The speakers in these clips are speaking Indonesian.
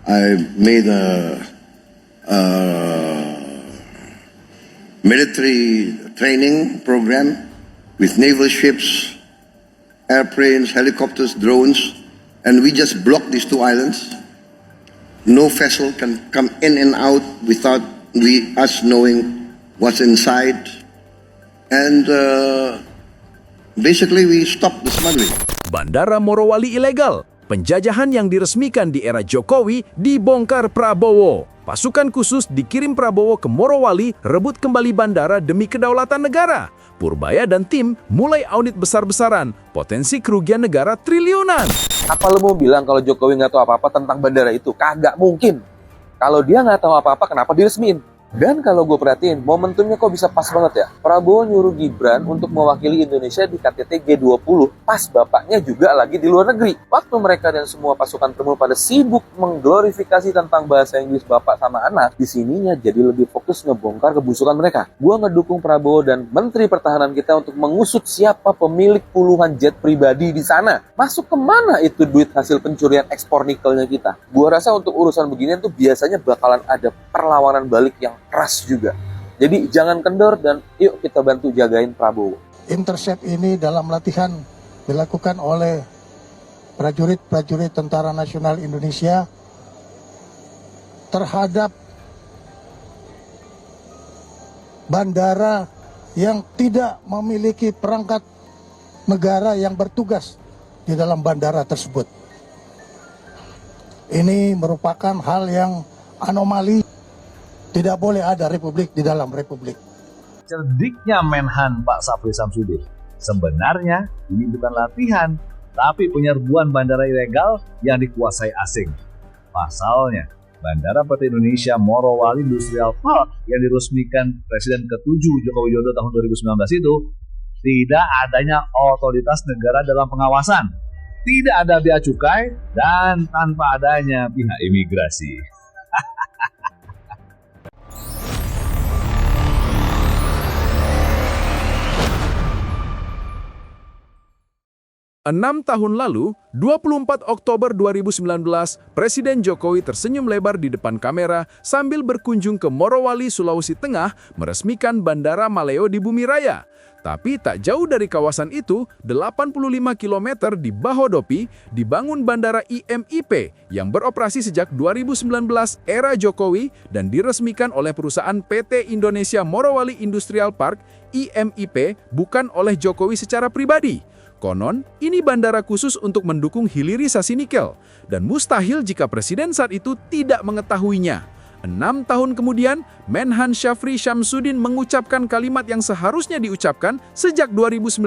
I made a military training program with naval ships, airplanes, helicopters, drones, and we just blocked these two islands. No vessel can come in and out without us knowing what's inside. And basically we stopped the smuggling. Bandara Morowali ilegal. Penjajahan yang diresmikan di era Jokowi dibongkar Prabowo. Pasukan khusus dikirim Prabowo ke Morowali rebut kembali bandara demi kedaulatan negara. Purbaya dan tim mulai audit besar-besaran, potensi kerugian negara triliunan. Apa lo mau bilang kalau Jokowi nggak tahu apa-apa tentang bandara itu? Kagak mungkin. Kalau dia nggak tahu apa-apa, kenapa diresmiin? Dan kalau gue perhatiin, momentumnya kok bisa pas banget ya? Prabowo nyuruh Gibran untuk mewakili Indonesia di KTT G20, pas bapaknya juga lagi di luar negeri. Waktu mereka dan semua pasukan Trump pada sibuk mengglorifikasi tentang bahasa Inggris bapak sama anak, di sininya jadi lebih fokus ngebongkar kebusukan mereka. Gue ngedukung Prabowo dan Menteri Pertahanan kita untuk mengusut siapa pemilik puluhan jet pribadi di sana. Masuk kemana itu duit hasil pencurian ekspor nikelnya kita? Gue rasa untuk urusan beginian tuh biasanya bakalan ada perlawanan balik yang keras juga. Jadi jangan kendor dan yuk kita bantu jagain Prabowo. Intercept ini dalam latihan dilakukan oleh prajurit-prajurit Tentara Nasional Indonesia terhadap bandara yang tidak memiliki perangkat negara yang bertugas di dalam bandara tersebut. Ini merupakan hal yang anomali. Tidak boleh ada republik di dalam republik. Cerdiknya Menhan Pak Syafri Samsudin. Sebenarnya ini bukan latihan, tapi penyerbuan bandara ilegal yang dikuasai asing. Pasalnya, Bandara PT Indonesia Morowali Industrial Park yang diresmikan Presiden ke-7 Joko Widodo tahun 2019 itu tidak adanya otoritas negara dalam pengawasan, tidak ada bea cukai, dan tanpa adanya pihak imigrasi. 6 tahun lalu, 24 Oktober 2019, Presiden Jokowi tersenyum lebar di depan kamera sambil berkunjung ke Morowali, Sulawesi Tengah, meresmikan Bandara Maleo di Bumi Raya. Tapi tak jauh dari kawasan itu, 85 km di Bahodopi, dibangun Bandara IMIP yang beroperasi sejak 2019 era Jokowi dan diresmikan oleh perusahaan PT Indonesia Morowali Industrial Park IMIP, bukan oleh Jokowi secara pribadi. Konon, ini bandara khusus untuk mendukung hilirisasi nikel, dan mustahil jika presiden saat itu tidak mengetahuinya. 6 tahun kemudian, Menhan Syafri Samsudin mengucapkan kalimat yang seharusnya diucapkan sejak 2019.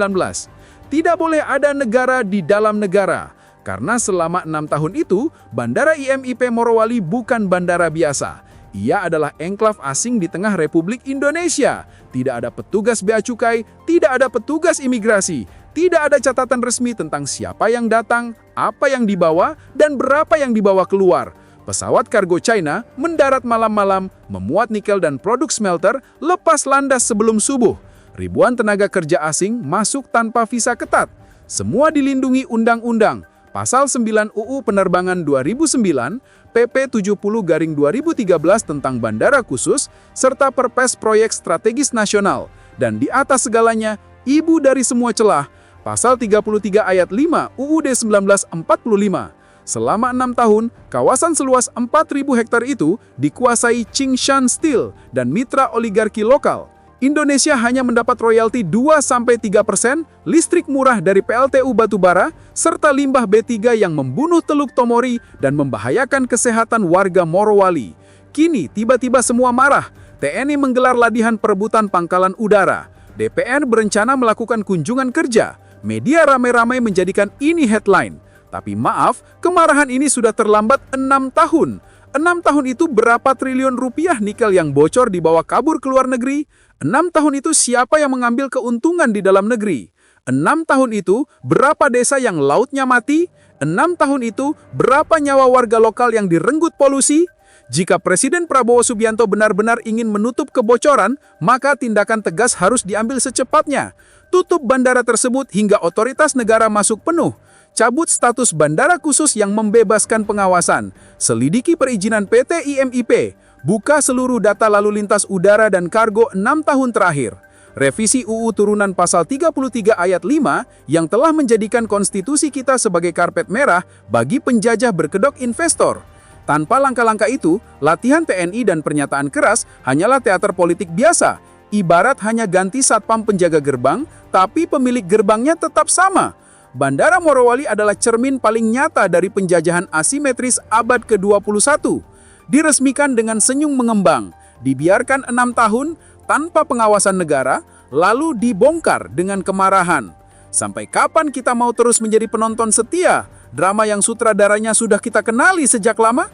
Tidak boleh ada negara di dalam negara, karena selama 6 tahun itu, Bandara IMIP Morowali bukan bandara biasa. Ia adalah enklav asing di tengah Republik Indonesia. Tidak ada petugas bea cukai, tidak ada petugas imigrasi, tidak ada catatan resmi tentang siapa yang datang, apa yang dibawa, dan berapa yang dibawa keluar. Pesawat kargo China mendarat malam-malam, memuat nikel dan produk smelter, lepas landas sebelum subuh. Ribuan tenaga kerja asing masuk tanpa visa ketat. Semua dilindungi undang-undang. Pasal 9 UU Penerbangan 2009, PP 70/2013 tentang bandara khusus, serta Perpres Proyek Strategis Nasional. Dan di atas segalanya, ibu dari semua celah, Pasal 33 ayat 5 UUD 1945. Selama 6 tahun, kawasan seluas 4.000 hektar itu dikuasai Tsingshan Steel dan mitra oligarki lokal. Indonesia hanya mendapat royalti 2-3%, listrik murah dari PLTU batubara, serta limbah B3 yang membunuh Teluk Tomori dan membahayakan kesehatan warga Morowali. Kini tiba-tiba semua marah. TNI menggelar latihan perebutan pangkalan udara. DPR berencana melakukan kunjungan kerja. Media ramai-ramai menjadikan ini headline. Tapi maaf, kemarahan ini sudah terlambat 6 tahun. 6 tahun itu berapa triliun rupiah nikel yang bocor dibawa kabur ke luar negeri? 6 tahun itu siapa yang mengambil keuntungan di dalam negeri? 6 tahun itu berapa desa yang lautnya mati? 6 tahun itu berapa nyawa warga lokal yang direnggut polusi? Jika Presiden Prabowo Subianto benar-benar ingin menutup kebocoran, maka tindakan tegas harus diambil secepatnya. Tutup bandara tersebut hingga otoritas negara masuk penuh. cabut status bandara khusus yang membebaskan pengawasan, selidiki perizinan PT IMIP, buka seluruh data lalu lintas udara dan kargo 6 tahun terakhir. Revisi UU turunan pasal 33 ayat 5 yang telah menjadikan konstitusi kita sebagai karpet merah bagi penjajah berkedok investor. Tanpa langkah-langkah itu, latihan TNI dan pernyataan keras hanyalah teater politik biasa, ibarat hanya ganti satpam penjaga gerbang, tapi pemilik gerbangnya tetap sama. Bandara Morowali adalah cermin paling nyata dari penjajahan asimetris abad ke-21. Diresmikan dengan senyum mengembang, dibiarkan 6 tahun, tanpa pengawasan negara, lalu dibongkar dengan kemarahan. Sampai kapan kita mau terus menjadi penonton setia drama yang sutradaranya sudah kita kenali sejak lama?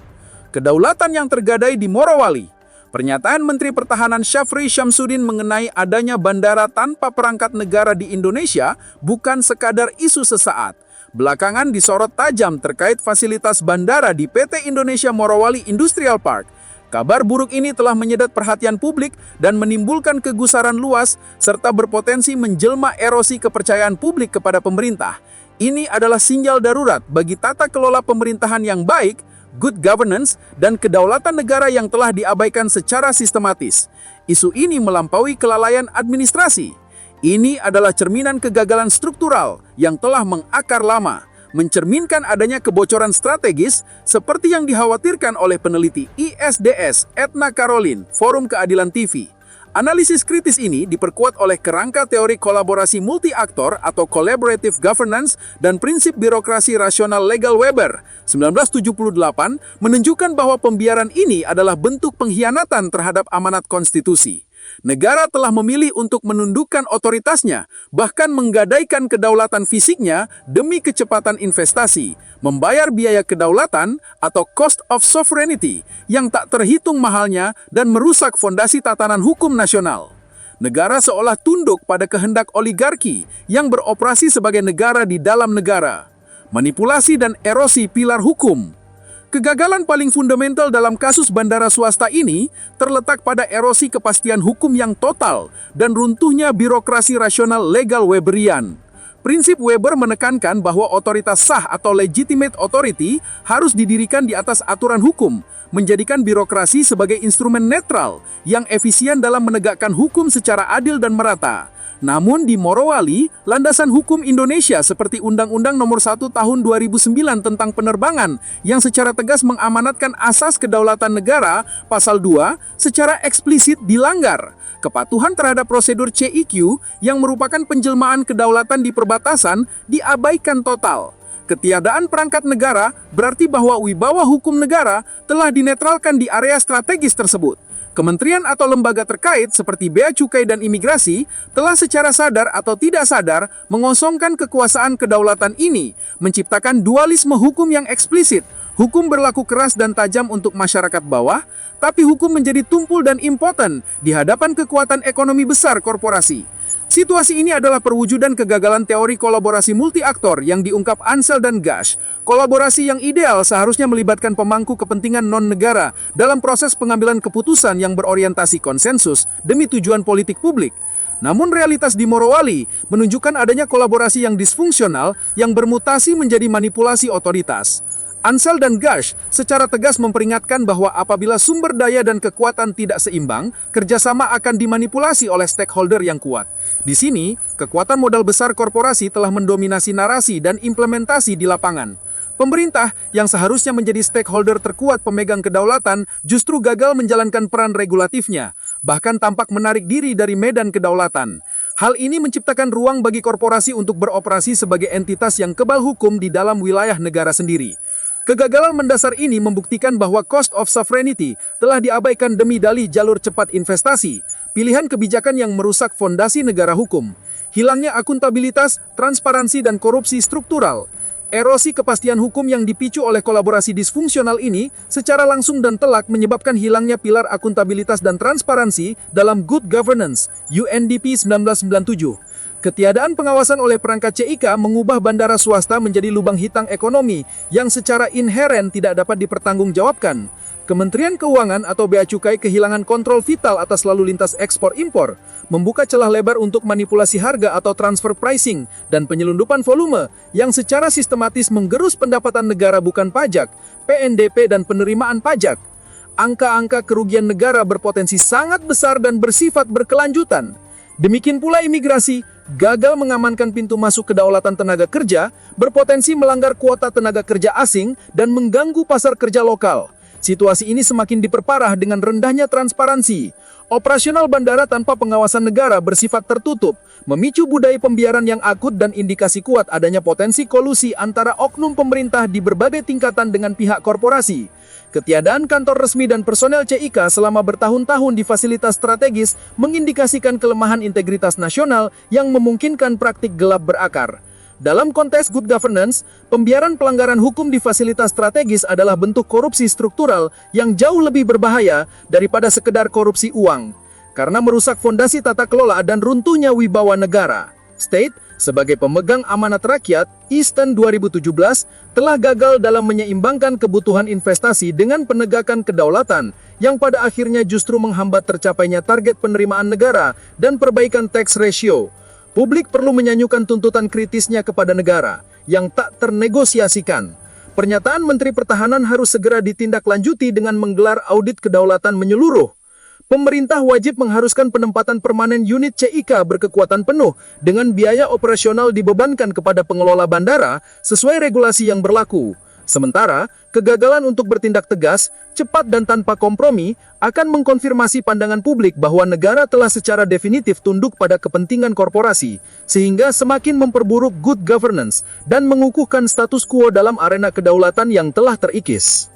Kedaulatan yang tergadai di Morowali. Pernyataan Menteri Pertahanan Syafri Syamsuddin mengenai adanya bandara tanpa perangkat negara di Indonesia bukan sekadar isu sesaat. Belakangan disorot tajam terkait fasilitas bandara di PT Indonesia Morowali Industrial Park. Kabar buruk ini telah menyedot perhatian publik dan menimbulkan kegusaran luas serta berpotensi menjelma erosi kepercayaan publik kepada pemerintah. Ini adalah sinyal darurat bagi tata kelola pemerintahan yang baik, good governance, dan kedaulatan negara yang telah diabaikan secara sistematis. Isu ini melampaui kelalaian administrasi. Ini adalah cerminan kegagalan struktural yang telah mengakar lama, mencerminkan adanya kebocoran strategis seperti yang dikhawatirkan oleh peneliti ISDS Etna Karolin, Forum Keadilan TV. Analisis kritis ini diperkuat oleh kerangka teori kolaborasi multi-aktor atau collaborative governance dan prinsip birokrasi rasional legal Weber 1978 menunjukkan bahwa pembiaran ini adalah bentuk pengkhianatan terhadap amanat konstitusi. Negara telah memilih untuk menundukkan otoritasnya, bahkan menggadaikan kedaulatan fisiknya demi kecepatan investasi, membayar biaya kedaulatan atau cost of sovereignty yang tak terhitung mahalnya dan merusak fondasi tatanan hukum nasional. Negara seolah tunduk pada kehendak oligarki yang beroperasi sebagai negara di dalam negara. Manipulasi dan erosi pilar hukum. Kegagalan paling fundamental dalam kasus bandara swasta ini terletak pada erosi kepastian hukum yang total dan runtuhnya birokrasi rasional legal Weberian. Prinsip Weber menekankan bahwa otoritas sah atau legitimate authority harus didirikan di atas aturan hukum, menjadikan birokrasi sebagai instrumen netral yang efisien dalam menegakkan hukum secara adil dan merata. Namun di Morowali, landasan hukum Indonesia seperti Undang-Undang Nomor 1 Tahun 2009 tentang penerbangan yang secara tegas mengamanatkan asas kedaulatan negara, Pasal 2, secara eksplisit dilanggar. Kepatuhan terhadap prosedur CIQ yang merupakan penjelmaan kedaulatan di perbatasan diabaikan total. Ketiadaan perangkat negara berarti bahwa wibawa hukum negara telah dinetralkan di area strategis tersebut. Kementerian atau lembaga terkait seperti Bea Cukai dan Imigrasi telah secara sadar atau tidak sadar mengosongkan kekuasaan kedaulatan ini, menciptakan dualisme hukum yang eksplisit. Hukum berlaku keras dan tajam untuk masyarakat bawah, tapi hukum menjadi tumpul dan impoten di hadapan kekuatan ekonomi besar korporasi. Situasi ini adalah perwujudan kegagalan teori kolaborasi multi-aktor yang diungkap Ansel dan Gash. Kolaborasi yang ideal seharusnya melibatkan pemangku kepentingan non-negara dalam proses pengambilan keputusan yang berorientasi konsensus demi tujuan politik publik. Namun realitas di Morowali menunjukkan adanya kolaborasi yang disfungsional yang bermutasi menjadi manipulasi otoritas. Ansel dan Gash secara tegas memperingatkan bahwa apabila sumber daya dan kekuatan tidak seimbang, kerjasama akan dimanipulasi oleh stakeholder yang kuat. Di sini, kekuatan modal besar korporasi telah mendominasi narasi dan implementasi di lapangan. Pemerintah yang seharusnya menjadi stakeholder terkuat pemegang kedaulatan justru gagal menjalankan peran regulatifnya, bahkan tampak menarik diri dari medan kedaulatan. Hal ini menciptakan ruang bagi korporasi untuk beroperasi sebagai entitas yang kebal hukum di dalam wilayah negara sendiri. Kegagalan mendasar ini membuktikan bahwa cost of sovereignty telah diabaikan demi dalih jalur cepat investasi, pilihan kebijakan yang merusak fondasi negara hukum, hilangnya akuntabilitas, transparansi dan korupsi struktural. Erosi kepastian hukum yang dipicu oleh kolaborasi disfungsional ini secara langsung dan telak menyebabkan hilangnya pilar akuntabilitas dan transparansi dalam Good Governance UNDP 1997. Ketiadaan pengawasan oleh perangkat CIK mengubah bandara swasta menjadi lubang hitam ekonomi yang secara inheren tidak dapat dipertanggungjawabkan. Kementerian Keuangan atau Bea Cukai kehilangan kontrol vital atas lalu lintas ekspor-impor, membuka celah lebar untuk manipulasi harga atau transfer pricing dan penyelundupan volume yang secara sistematis menggerus pendapatan negara bukan pajak, PNDP dan penerimaan pajak. Angka-angka kerugian negara berpotensi sangat besar dan bersifat berkelanjutan. Demikian pula imigrasi, gagal mengamankan pintu masuk kedaulatan tenaga kerja, berpotensi melanggar kuota tenaga kerja asing dan mengganggu pasar kerja lokal. Situasi ini semakin diperparah dengan rendahnya transparansi. Operasional bandara tanpa pengawasan negara bersifat tertutup, memicu budaya pembiaran yang akut dan indikasi kuat adanya potensi kolusi antara oknum pemerintah di berbagai tingkatan dengan pihak korporasi. Ketiadaan kantor resmi dan personel CIK selama bertahun-tahun di fasilitas strategis mengindikasikan kelemahan integritas nasional yang memungkinkan praktik gelap berakar. Dalam konteks good governance, pembiaran pelanggaran hukum di fasilitas strategis adalah bentuk korupsi struktural yang jauh lebih berbahaya daripada sekedar korupsi uang, karena merusak fondasi tata kelola dan runtuhnya wibawa negara. State, sebagai pemegang amanat rakyat, Eastern 2017 telah gagal dalam menyeimbangkan kebutuhan investasi dengan penegakan kedaulatan yang pada akhirnya justru menghambat tercapainya target penerimaan negara dan perbaikan tax ratio. Publik perlu menyanyukan tuntutan kritisnya kepada negara yang tak ternegosiasikan. Pernyataan Menteri Pertahanan harus segera ditindaklanjuti dengan menggelar audit kedaulatan menyeluruh. Pemerintah wajib mengharuskan penempatan permanen unit CIK berkekuatan penuh dengan biaya operasional dibebankan kepada pengelola bandara sesuai regulasi yang berlaku. Sementara, kegagalan untuk bertindak tegas, cepat dan tanpa kompromi akan mengkonfirmasi pandangan publik bahwa negara telah secara definitif tunduk pada kepentingan korporasi, sehingga semakin memperburuk good governance dan mengukuhkan status quo dalam arena kedaulatan yang telah terikis.